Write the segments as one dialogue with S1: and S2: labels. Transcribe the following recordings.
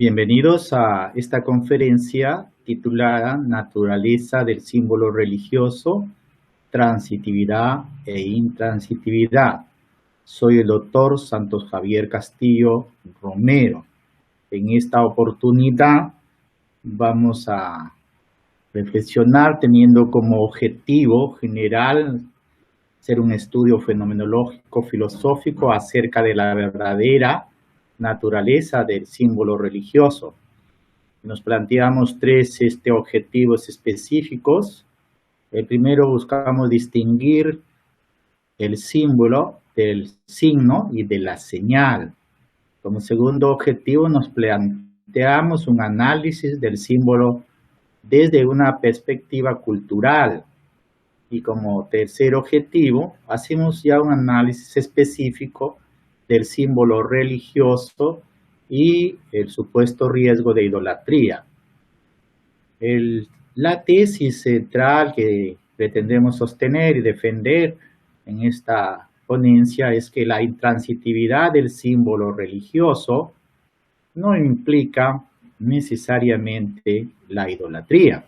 S1: Bienvenidos a esta conferencia titulada Naturaleza del símbolo religioso, transitividad e intransitividad. Soy el doctor Santos Javier Castillo Romero. En esta oportunidad vamos a reflexionar teniendo como objetivo general hacer un estudio fenomenológico filosófico acerca de la verdadera naturaleza del símbolo religioso. Nos planteamos tres objetivos específicos. El primero, buscamos distinguir el símbolo del signo y de la señal. Como segundo objetivo, nos planteamos un análisis del símbolo desde una perspectiva cultural. Y como tercer objetivo, hacemos ya un análisis específico del símbolo religioso y el supuesto riesgo de idolatría. La tesis central que pretendemos sostener y defender en esta ponencia es que la intransitividad del símbolo religioso no implica necesariamente la idolatría.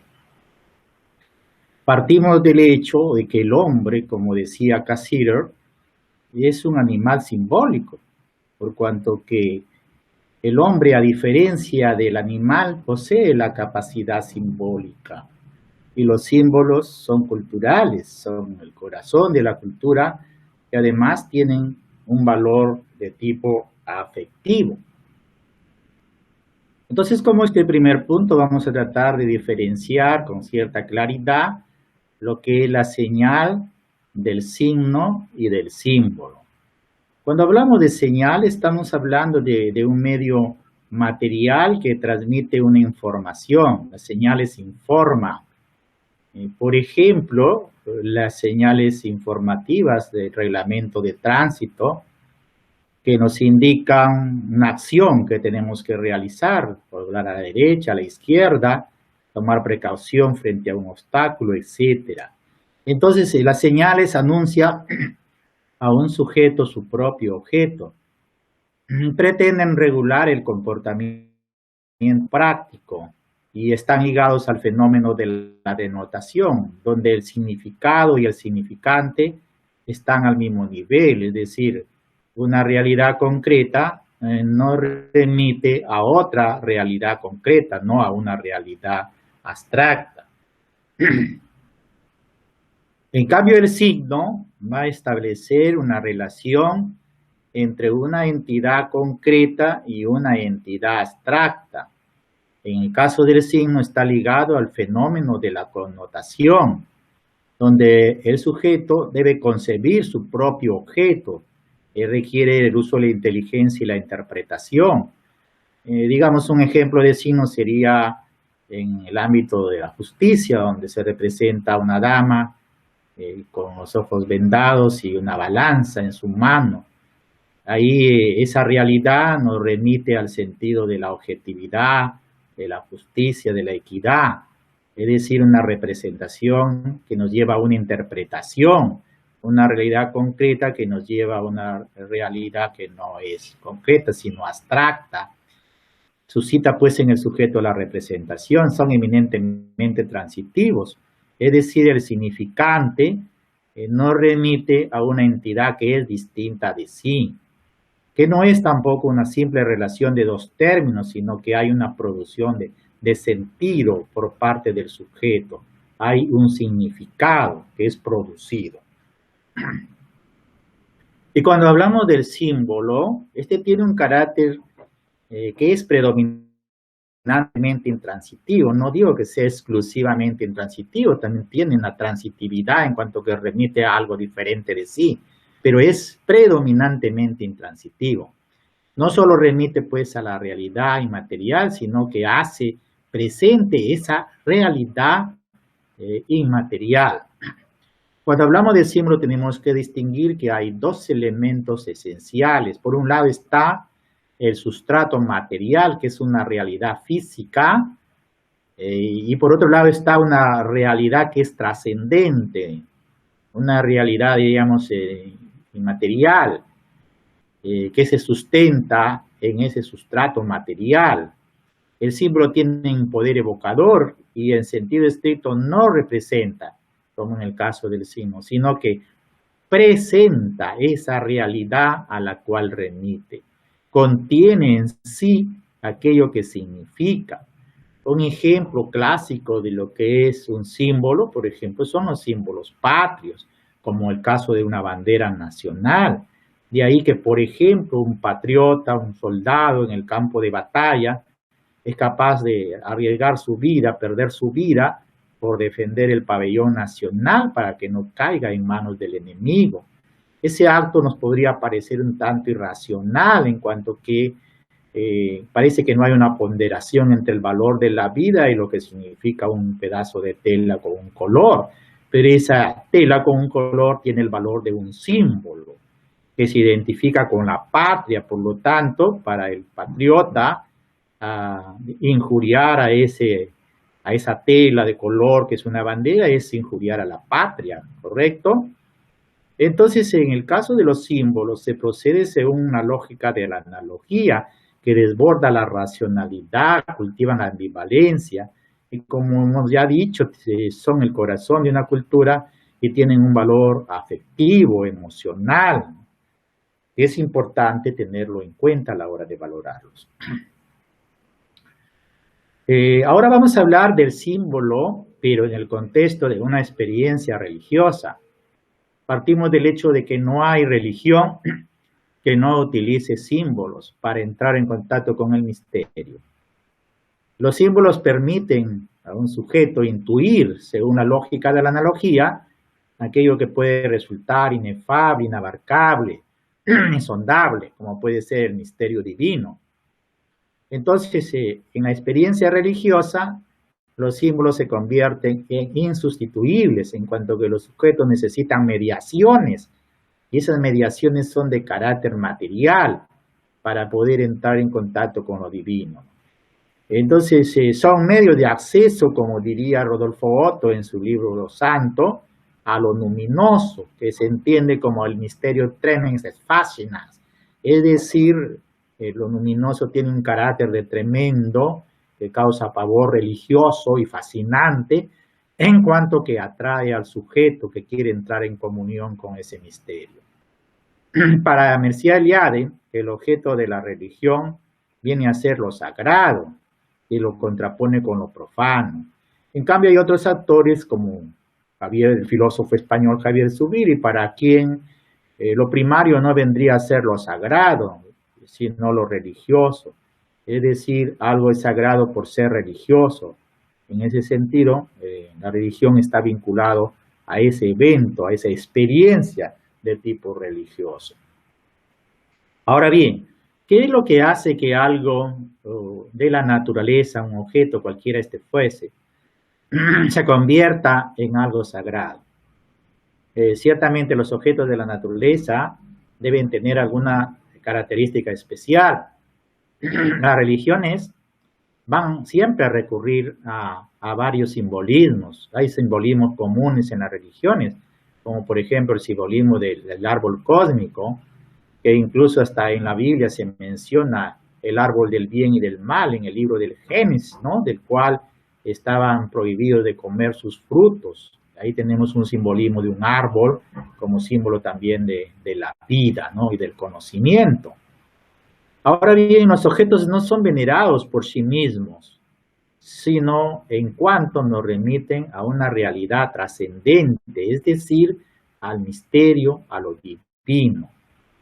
S1: Partimos del hecho de que el hombre, como decía Cassirer, es un animal simbólico, por cuanto que el hombre, a diferencia del animal, posee la capacidad simbólica. Y los símbolos son culturales, son el corazón de la cultura, y además tienen un valor de tipo afectivo. Entonces, como este primer punto, vamos a tratar de diferenciar con cierta claridad lo que es la señal del signo y del símbolo. Cuando hablamos de señal, estamos hablando de un medio material que transmite una información. Las señales informan. Por ejemplo, las señales informativas del reglamento de tránsito que nos indican una acción que tenemos que realizar, doblar a la derecha, a la izquierda, tomar precaución frente a un obstáculo, etc. Entonces, las señales anuncian a un sujeto su propio objeto. Pretenden regular el comportamiento práctico y están ligados al fenómeno de la denotación, donde el significado y el significante están al mismo nivel, es decir, una realidad concreta no remite a otra realidad concreta, no a una realidad abstracta. En cambio, el signo va a establecer una relación entre una entidad concreta y una entidad abstracta. En el caso del signo está ligado al fenómeno de la connotación, donde el sujeto debe concebir su propio objeto. Requiere el uso de la inteligencia y la interpretación. Digamos, un ejemplo de signo sería en el ámbito de la justicia, donde se representa una dama con los ojos vendados y una balanza en su mano. Ahí esa realidad nos remite al sentido de la objetividad, de la justicia, de la equidad, es decir, una representación que nos lleva a una interpretación, una realidad concreta que nos lleva a una realidad que no es concreta, sino abstracta. Suscita pues en el sujeto la representación, son eminentemente transitivos, es decir, el significante no remite a una entidad que es distinta de sí, que no es tampoco una simple relación de dos términos, sino que hay una producción de sentido por parte del sujeto, hay un significado que es producido. Y cuando hablamos del símbolo, este tiene un carácter que es predominantemente intransitivo. No digo que sea exclusivamente intransitivo, también tiene una transitividad en cuanto que remite a algo diferente de sí, pero es predominantemente intransitivo. No solo remite pues a la realidad inmaterial, sino que hace presente esa realidad inmaterial. Cuando hablamos de símbolo tenemos que distinguir que hay dos elementos esenciales. Por un lado está el sustrato material, que es una realidad física, y por otro lado está una realidad que es trascendente, una realidad, digamos, inmaterial, que se sustenta en ese sustrato material. El símbolo tiene un poder evocador y en sentido estricto no representa, como en el caso del signo, sino que presenta esa realidad a la cual remite. Contiene en sí aquello que significa. Un ejemplo clásico de lo que es un símbolo, por ejemplo, son los símbolos patrios, como el caso de una bandera nacional. De ahí que, por ejemplo, un patriota, un soldado en el campo de batalla, es capaz de arriesgar su vida, perder su vida, por defender el pabellón nacional para que no caiga en manos del enemigo. Ese acto nos podría parecer un tanto irracional en cuanto que parece que no hay una ponderación entre el valor de la vida y lo que significa un pedazo de tela con un color, pero esa tela con un color tiene el valor de un símbolo que se identifica con la patria, por lo tanto, para el patriota, injuriar a esa tela de color que es una bandera es injuriar a la patria, ¿correcto? Entonces, en el caso de los símbolos, se procede según una lógica de la analogía que desborda la racionalidad, cultiva la ambivalencia, y como hemos ya dicho, son el corazón de una cultura y tienen un valor afectivo, emocional. Es importante tenerlo en cuenta a la hora de valorarlos. Ahora vamos a hablar del símbolo, pero en el contexto de una experiencia religiosa. Partimos del hecho de que no hay religión que no utilice símbolos para entrar en contacto con el misterio. Los símbolos permiten a un sujeto intuir, según la lógica de la analogía, aquello que puede resultar inefable, inabarcable, insondable, como puede ser el misterio divino. Entonces, en la experiencia religiosa, los símbolos se convierten en insustituibles en cuanto que los sujetos necesitan mediaciones, y esas mediaciones son de carácter material para poder entrar en contacto con lo divino. Entonces, son medios de acceso, como diría Rodolfo Otto en su libro Los Santos, a lo luminoso, que se entiende como el misterio tremens et fascinans, es decir, lo luminoso tiene un carácter de tremendo, que causa pavor religioso y fascinante, en cuanto que atrae al sujeto que quiere entrar en comunión con ese misterio. Para Mircea Eliade, el objeto de la religión viene a ser lo sagrado y lo contrapone con lo profano. En cambio, hay otros autores como el filósofo español Javier Zubiri, para quien lo primario no vendría a ser lo sagrado, sino lo religioso. Es decir, algo es sagrado por ser religioso. En ese sentido, la religión está vinculado a ese evento, a esa experiencia de tipo religioso. Ahora bien, ¿qué es lo que hace que algo de la naturaleza, un objeto, cualquiera este fuese, se convierta en algo sagrado? Ciertamente los objetos de la naturaleza deben tener alguna característica especial. Las religiones van siempre a recurrir a varios simbolismos. Hay simbolismos comunes en las religiones, como por ejemplo el simbolismo del árbol cósmico, que incluso hasta en la Biblia se menciona el árbol del bien y del mal en el libro del Génesis, ¿no? Del cual estaban prohibidos de comer sus frutos. Ahí tenemos un simbolismo de un árbol como símbolo también de la vida, ¿no? Y del conocimiento. Ahora bien, los objetos no son venerados por sí mismos, sino en cuanto nos remiten a una realidad trascendente, es decir, al misterio, a lo divino.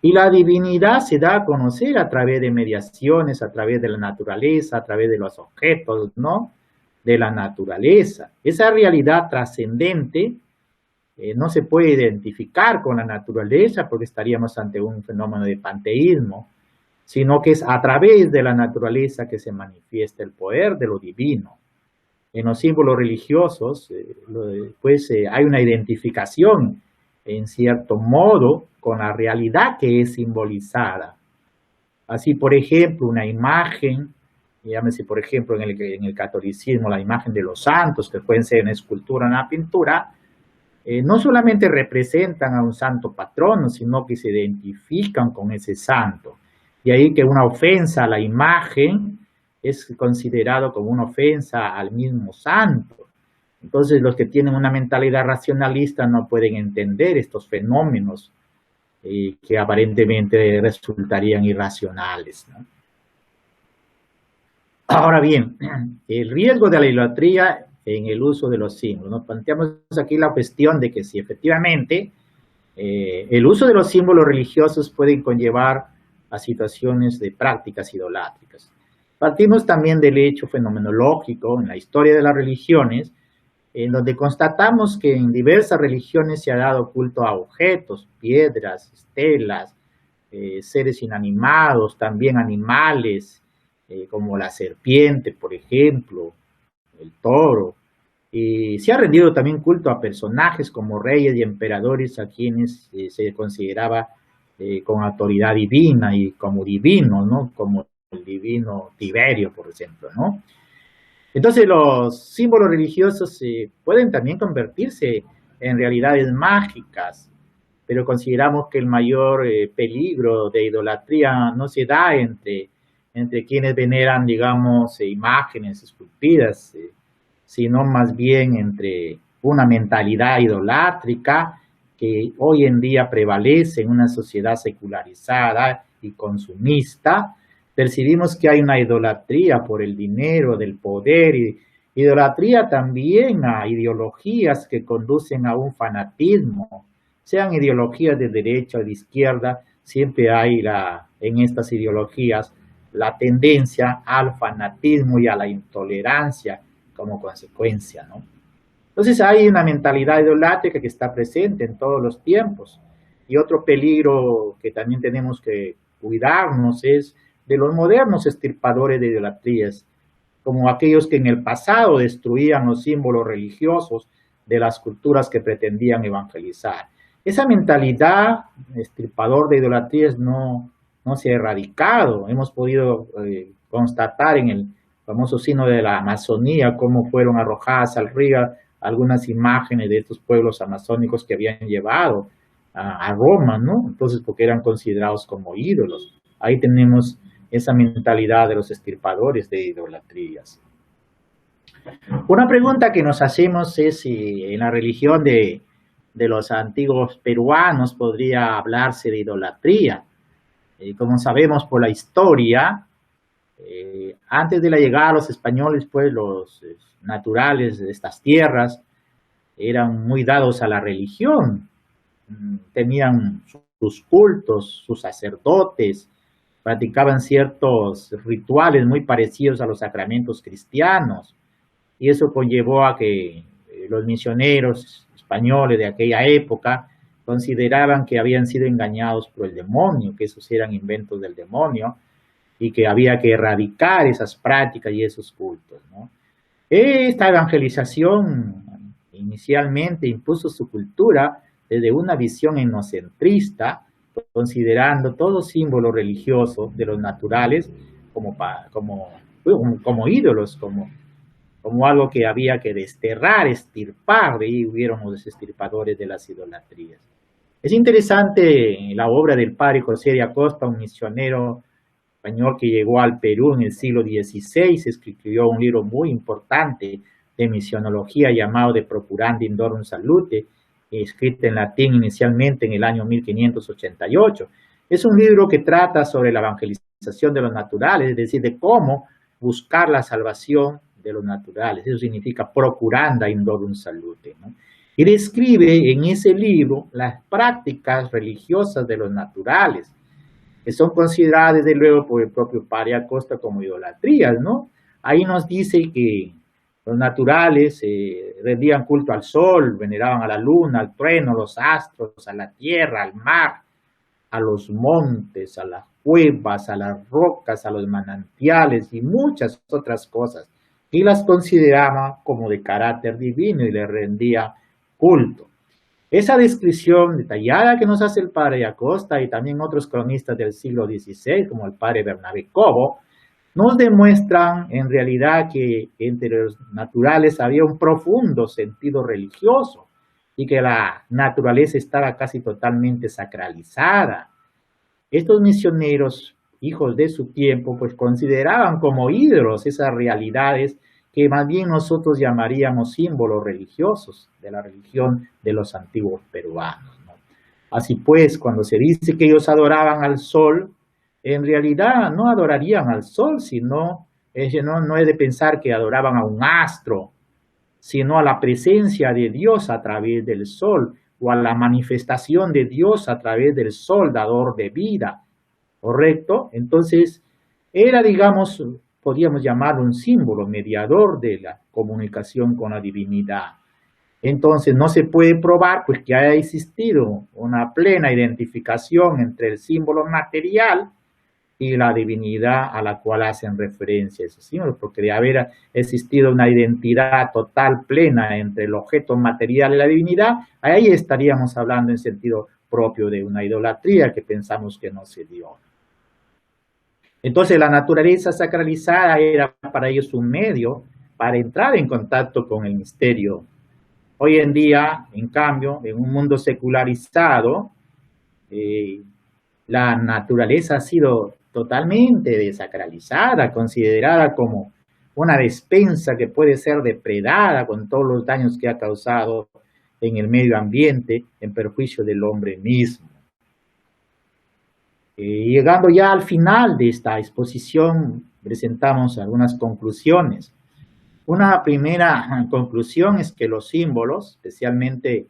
S1: Y la divinidad se da a conocer a través de mediaciones, a través de la naturaleza, a través de los objetos, ¿no? De la naturaleza. Esa realidad trascendente no se puede identificar con la naturaleza porque estaríamos ante un fenómeno de panteísmo, sino que es a través de la naturaleza que se manifiesta el poder de lo divino. En los símbolos religiosos, pues hay una identificación, en cierto modo, con la realidad que es simbolizada. Así, por ejemplo, una imagen, llámese, por ejemplo, en el catolicismo, la imagen de los santos, que pueden ser en escultura o en la pintura, no solamente representan a un santo patrono, sino que se identifican con ese santo. Y ahí que una ofensa a la imagen es considerado como una ofensa al mismo santo. Entonces los que tienen una mentalidad racionalista no pueden entender estos fenómenos que aparentemente resultarían irracionales, ¿no? Ahora bien, el riesgo de la idolatría en el uso de los símbolos. Nos planteamos aquí la cuestión de que si efectivamente el uso de los símbolos religiosos puede conllevar a situaciones de prácticas idolátricas. Partimos también del hecho fenomenológico en la historia de las religiones, en donde constatamos que en diversas religiones se ha dado culto a objetos, piedras, estelas, seres inanimados, también animales, como la serpiente, por ejemplo, el toro. Y se ha rendido también culto a personajes como reyes y emperadores a quienes se consideraba con autoridad divina y como divinos, ¿no? Como el divino Tiberio, por ejemplo, ¿no? Entonces los símbolos religiosos pueden también convertirse en realidades mágicas, pero consideramos que el mayor peligro de idolatría no se da entre quienes veneran, digamos, imágenes esculpidas, sino más bien entre una mentalidad idolátrica que hoy en día prevalece en una sociedad secularizada y consumista. Percibimos que hay una idolatría por el dinero, del poder, y idolatría también a ideologías que conducen a un fanatismo, sean ideologías de derecha o de izquierda, siempre hay en estas ideologías la tendencia al fanatismo y a la intolerancia como consecuencia, ¿no? Entonces hay una mentalidad idolátrica que está presente en todos los tiempos. Y otro peligro que también tenemos que cuidarnos es de los modernos extirpadores de idolatrías, como aquellos que en el pasado destruían los símbolos religiosos de las culturas que pretendían evangelizar. Esa mentalidad extirpador de idolatrías no se ha erradicado. Hemos podido constatar en el famoso signo de la Amazonía cómo fueron arrojadas al río algunas imágenes de estos pueblos amazónicos que habían llevado a Roma, ¿no? Entonces, porque eran considerados como ídolos. Ahí tenemos esa mentalidad de los extirpadores de idolatrías. Una pregunta que nos hacemos es si en la religión de los antiguos peruanos podría hablarse de idolatría. Como sabemos por la historia, antes de la llegada de los españoles, pues los naturales de estas tierras eran muy dados a la religión, tenían sus cultos, sus sacerdotes, practicaban ciertos rituales muy parecidos a los sacramentos cristianos, y eso conllevó a que los misioneros españoles de aquella época consideraban que habían sido engañados por el demonio, que esos eran inventos del demonio, y que había que erradicar esas prácticas y esos cultos, ¿no? Esta evangelización inicialmente impuso su cultura desde una visión etnocentrista, considerando todo símbolo religioso de los naturales como ídolos, como algo que había que desterrar, extirpar. De ahí hubieron los extirpadores de las idolatrías. Es interesante la obra del padre José de Acosta, un misionero español que llegó al Perú en el siglo XVI, escribió un libro muy importante de misionología llamado De Procurandi Indorum Salute, escrito en latín inicialmente en el año 1588. Es un libro que trata sobre la evangelización de los naturales, es decir, de cómo buscar la salvación de los naturales. Eso significa procuranda indorum salute, ¿no? Y describe en ese libro las prácticas religiosas de los naturales, que son consideradas desde luego por el propio padre Acosta como idolatrías, ¿no? Ahí nos dice que los naturales rendían culto al sol, veneraban a la luna, al trueno, a los astros, a la tierra, al mar, a los montes, a las cuevas, a las rocas, a los manantiales y muchas otras cosas, y las consideraba como de carácter divino y le rendía culto. Esa descripción detallada que nos hace el padre Acosta y también otros cronistas del siglo XVI, como el padre Bernabé Cobo, nos demuestran en realidad que entre los naturales había un profundo sentido religioso y que la naturaleza estaba casi totalmente sacralizada. Estos misioneros hijos de su tiempo, pues consideraban como ídolos esas realidades que más bien nosotros llamaríamos símbolos religiosos de la religión de los antiguos peruanos, ¿no? Así pues, cuando se dice que ellos adoraban al sol, en realidad no adorarían al sol, sino, no es de pensar que adoraban a un astro, sino a la presencia de Dios a través del sol, o a la manifestación de Dios a través del sol, dador de vida, ¿correcto? Entonces, era, digamos, podríamos llamarlo un símbolo mediador de la comunicación con la divinidad. Entonces, no se puede probar pues, que haya existido una plena identificación entre el símbolo material y la divinidad a la cual hacen referencia esos símbolos, porque de haber existido una identidad total, plena entre el objeto material y la divinidad, ahí estaríamos hablando en sentido propio de una idolatría que pensamos que no se dio. Entonces la naturaleza sacralizada era para ellos un medio para entrar en contacto con el misterio. Hoy en día, en cambio, en un mundo secularizado, la naturaleza ha sido totalmente desacralizada, considerada como una despensa que puede ser depredada con todos los daños que ha causado en el medio ambiente en perjuicio del hombre mismo. Llegando ya al final de esta exposición, presentamos algunas conclusiones. Una primera conclusión es que los símbolos, especialmente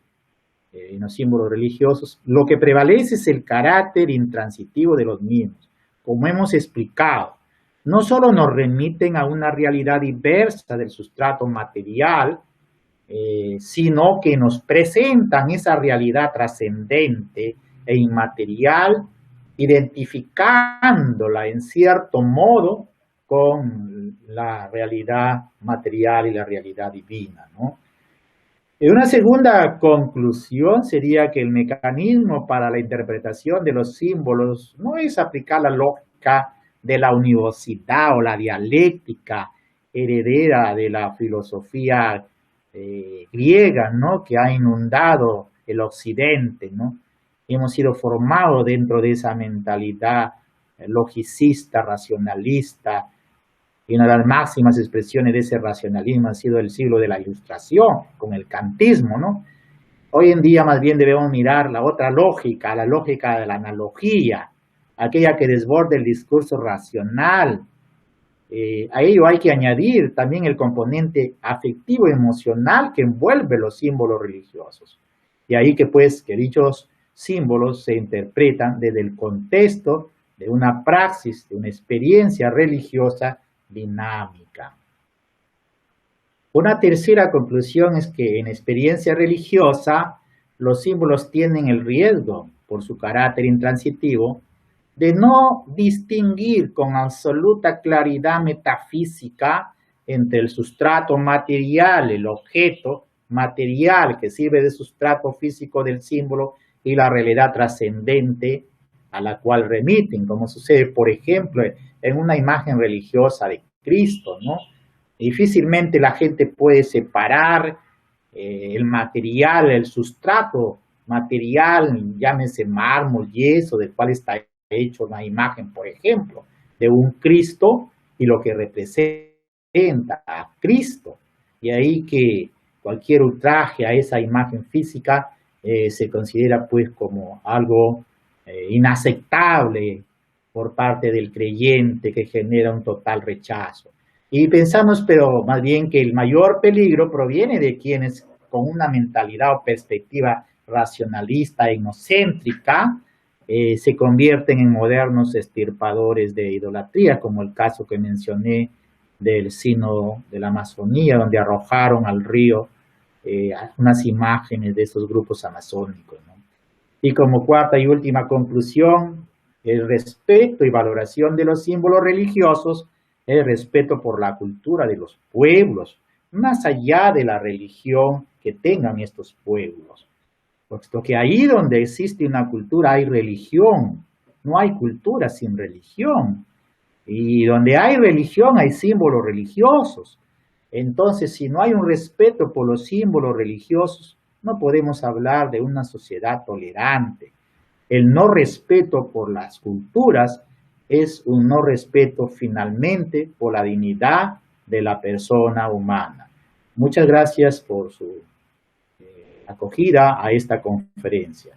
S1: en los símbolos religiosos, lo que prevalece es el carácter intransitivo de los mismos. Como hemos explicado, no solo nos remiten a una realidad diversa del sustrato material, sino que nos presentan esa realidad trascendente e inmaterial, identificándola en cierto modo con la realidad material y la realidad divina, ¿no? Una segunda conclusión sería que el mecanismo para la interpretación de los símbolos no es aplicar la lógica de la univocidad o la dialéctica heredera de la filosofía griega, ¿no? Que ha inundado el occidente, ¿no? Hemos sido formados dentro de esa mentalidad logicista, racionalista, y una de las máximas expresiones de ese racionalismo ha sido el siglo de la Ilustración, con el kantismo, ¿no? Hoy en día más bien debemos mirar la otra lógica, la lógica de la analogía, aquella que desborda el discurso racional. A ello hay que añadir también el componente afectivo emocional que envuelve los símbolos religiosos. Y ahí que pues que dichos símbolos se interpretan desde el contexto de una praxis, de una experiencia religiosa dinámica. Una tercera conclusión es que en experiencia religiosa los símbolos tienen el riesgo, por su carácter intransitivo, de no distinguir con absoluta claridad metafísica entre el sustrato material, el objeto material que sirve de sustrato físico del símbolo y la realidad trascendente a la cual remiten, como sucede, por ejemplo, en una imagen religiosa de Cristo, ¿no? Difícilmente la gente puede separar el material, el sustrato material, llámese mármol, yeso, del cual está hecho una imagen, por ejemplo, de un Cristo y lo que representa a Cristo. Y ahí que cualquier ultraje a esa imagen física se considera pues como algo inaceptable por parte del creyente, que genera un total rechazo. Y pensamos, pero más bien que el mayor peligro proviene de quienes con una mentalidad o perspectiva racionalista, egocéntrica, se convierten en modernos extirpadores de idolatría, como el caso que mencioné del sínodo de la Amazonía, donde arrojaron al río unas imágenes de esos grupos amazónicos, ¿no? Y como cuarta y última conclusión, el respeto y valoración de los símbolos religiosos, el respeto por la cultura de los pueblos, más allá de la religión que tengan estos pueblos. Puesto que ahí donde existe una cultura hay religión, no hay cultura sin religión. Y donde hay religión hay símbolos religiosos. Entonces, si no hay un respeto por los símbolos religiosos, no podemos hablar de una sociedad tolerante. El no respeto por las culturas es un no respeto finalmente por la dignidad de la persona humana. Muchas gracias por su acogida a esta conferencia.